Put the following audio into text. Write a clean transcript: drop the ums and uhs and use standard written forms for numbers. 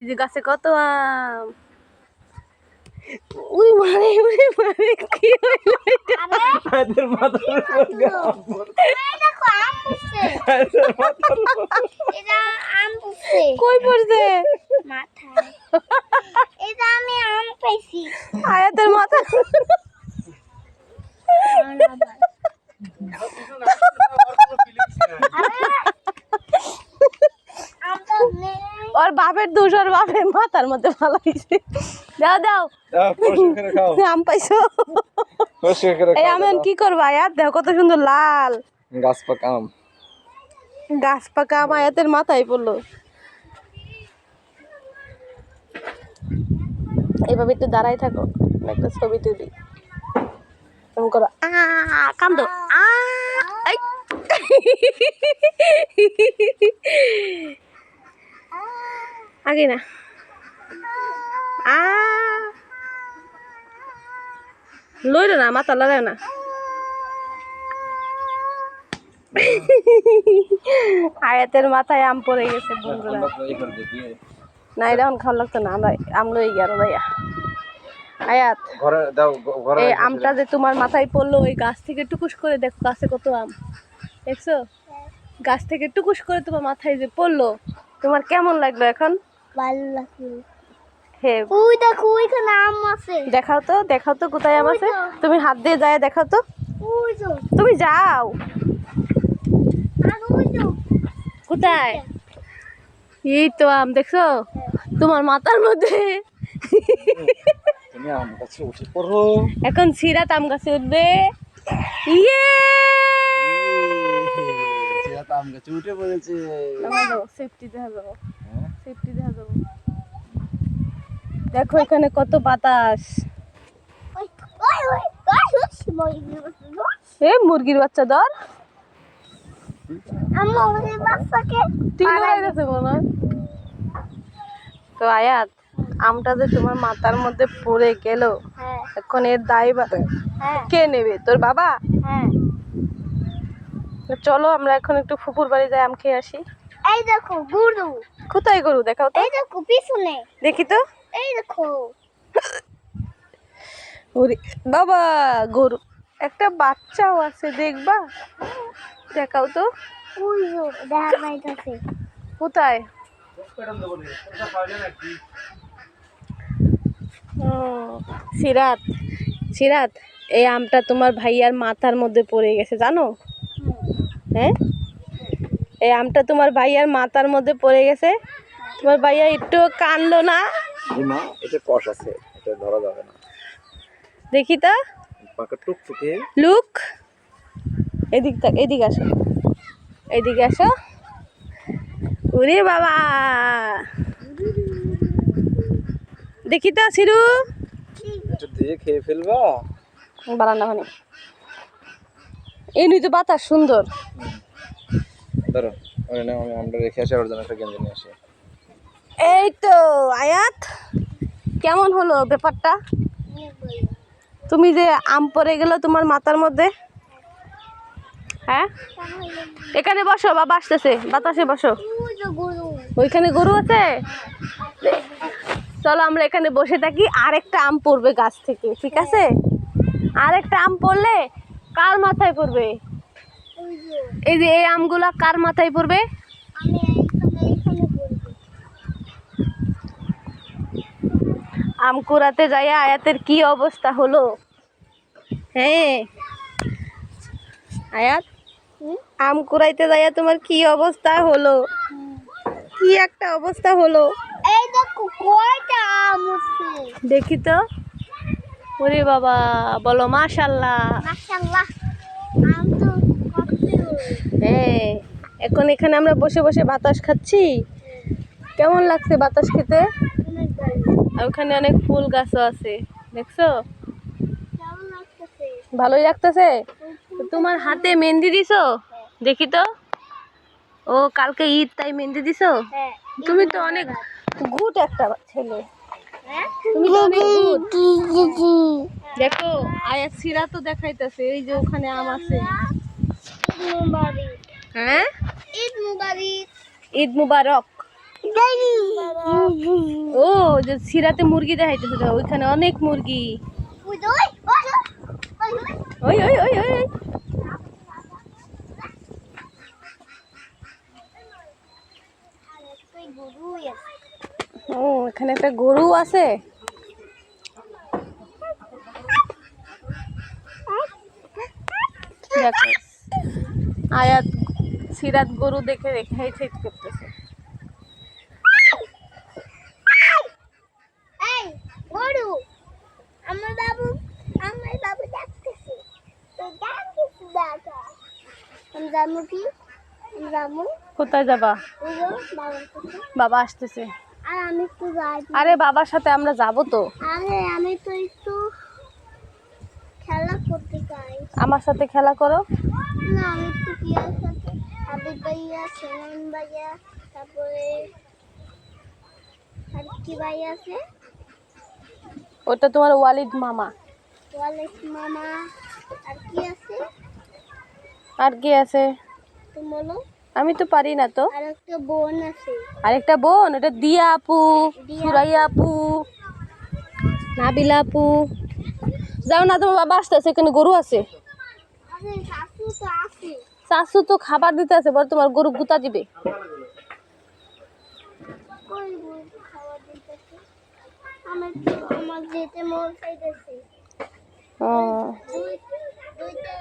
যে গাছে কত আম। উড়ি মারে কি হইলো এটা? আদের মাথার উপর আম পড়ছে। এই দেখো আম পড়ছে। আদের মাথার উপর। এটা আম পড়ছে কই পড়ছে? মাথায়। এটা আমি আম পাইছি। আয়াতের মাথা। আমটা নেই। ওর বাপের দোষ, ওর বাপের মাথার মধ্যে ফালাইছে। দাও দাও পরিষ্কার করে খাও। আম পাইছো। পরিষ্কার করে এই খাও। আম কি করবা? আয়াত দেখো কত সুন্দর লাল গাছ পাকা আম। গাছ পাকা আম আয়াতের মাথায় পড়লো। এইভাবে একটু দাঁড়াই থাকো, একটা ছবি তুলি। এরকম করো, কান্দো এই। আগে না লইল না, মাথা লড়ায় না। আয়াতের মাথায় আম পড়ে গেছে বন্ধুরা। না এটা এখন খাওয়া লাগতো না, আমরা আম লই গেল ভাইয়া। আয়াত ঘরে দাও, ঘরে এই আমটা যে তোমার মাথায় পড়লো, ওই গাছ থেকে টুকুস করে দেখো গাছে কত আম দেখছো? গাছ থেকে টুকুস করে তোমার মাথায় যে পড়লো, তোমার কেমন লাগলো এখন? ভালো লাগলো। হে ওই দেখো ওইখানে আম আছে। দেখাও তো, দেখাও তো কোথায় আম আছে। তুমি হাত দিয়ে যায় দেখাও তো। ওই তো তুমি যাও আর ওই তো কোথায়? এই তো আম দেখছো তোমার মাথার মধ্যে। তুমি আম গাছে উঠে পড়ো। এখন সিরাত আম গাছে উঠবে। ইয়ে সিরাত আম গাছে উঠে পড়েছে। সেফটি দেখা যাবো, সেফটি দেখা যাবো। দেখো এখানে কত বাতাস। ওই ওই ওই ওই এ মুরগির বাচ্চা ধর। আম্মা ওই বাচ্চাকে গেছে মনে হয়। তো আয়াত আমটা যে তোমার মাথার মধ্যে পড়ে গেল, হ্যাঁ এখন এর দায় হ্যাঁ কে নেবে? তোর বাবা? হ্যাঁ। তো চলো আমরা এখন একটু ফুপুর বাড়ি যাই, আম খেয়ে আসি। এই দেখো গরু। কোথায় গরু? দেখাও তো, এই দেখো পিছনে। দেখি তো। এই দেখো ওরে বাবা, গরু একটা বাচ্চাও আছে, দেখবা? দেখাও তো ওই যে দেখা যাইতাছে। কোথায়। ও সিরাত, সিরাত এই আমটা তোমার ভাইয়ার মাথার মধ্যে পড়ে গেছে জানো? হ্যাঁ এই আমটা তোমার ভাইয়ার মাথার মধ্যে পড়ে গেছে। তোমার ভাইয়া একটু কানলো না? মা এটা কষ আছে, এটা ধরা যাবে না। দেখি তা পাকা টুকটুকে। লুক এদিক থাক, এদিকে আসো, এদিকে আসো। ওরে বাবা, দেখি তো সিরু। এটা দিয়ে খেয়ে ফেলবা। বারান্দা মানে এই নিয়ে তো বাতাস সুন্দর। ধরো ওরে না, আমি আমরা রেখে আসি, ওর জন্য একটা গেঞ্জি নিয়ে আসি। এই তো আয়াত কেমন হলো ব্যাপারটা? তুমি যে আম পড়ে গেল তোমার মাথার মধ্যে, হ্যাঁ এখানে বসো, বাবা আসতেছে, বাতাসে বসো। ওই যে গরু। ওইখানে গরু আছে, চলো আমরা এখানে বসে থাকি। আরেকটা আম পড়বে গাছ থেকে, ঠিক আছে? আরেকটা আম পড়লে কার মাথায় পড়বে? ওই যে এই যে এই আমগুলা কার মাথায় পড়বে? আমি এইখানে বলবো। আম কুড়াতে যাইয়া আয়াতের কি অবস্থা হলো। হ্যাঁ আয়াত আম কুড়াইতে যাইয়া তোমার কি অবস্থা হলো? কি একটা অবস্থা হলো। এই দেখো কয়টা আম আছে। দেখি তো। ওরে বাবা, বলো মাশাআল্লাহ। মাশাআল্লাহ আম তো কত। হ্যাঁ এখন এখানে আমরা বসে বসে বাতাস খাচ্ছি। কেমন লাগছে বাতাস খেতে? অনেক ভালো। আর ওখানে অনেক ফুল গাছও আছে, দেখছো? কেমন লাগতেছে? ভালোই লাগতেছে। তো তোমার হাতে মেহেন্দি দিছো? দেখি তো। ও কালকে ঈদ তাই মেহেন্দি দিছো? হ্যাঁ। তুমি তো অনেক গুড একটা ছেলে। হ্যাঁ তুমি তো অনেক গুড। দেখো আয়াত সিরা তো দেখাইতেছে, এই যে ওখানে আম আছে। ঈদ মুবারক। হ্যাঁ ঈদ মুবারক। ঈদ মুবারক। ও যে সিরাতে মুরগি দেখাইতেছে তো, ওইখানে অনেক মুরগি। ওই ওই ওই ওই ওই। ও এখানে একটা গরু আছে। দেখো আয়াত সিরাত গরু দেখে রেখে হেট হেট করতেছে। এই গরু আমার বাবু ডাকতেছে তো ডাকতেছে দাদা আমি যাবো কি আমি যাবো কোথায় যাবা? ওই যে বাবার কাছে বাবা আসতেছে। আর আমি একটু যাই আরে বাবার সাথে আমরা যাবো তো। আরে আমি তো একটু খেলা করতে চাই আমার সাথে খেলা করো। না আমি একটু পিয়ার সাথে আবির ভাইয়া সেনান ভাইয়া তারপরে আর কি ভাই আছে ওটা তোমার ওয়ালিদ মামা। ওয়ালেস মামা আর কি আছে আর কি আছে? তুমি বলো আমি তো পারি না তো। আর একটা বোন আছে আরেকটা বোন, এটা দিয়া আপু, দিয়া সুরাইয়া আপু, নাবিলা আপু। যাও না, তোমার বাবা আসতেছে, এখানে গরু আছে। আরে শাশু তো আছে শাশু তো খাবার দিতে আছে, বল তোমার গরু গুতা দিবে। কই বোন খাওয়া দিতেছে আমার যেতে মন চাইতেছে ও দুইটা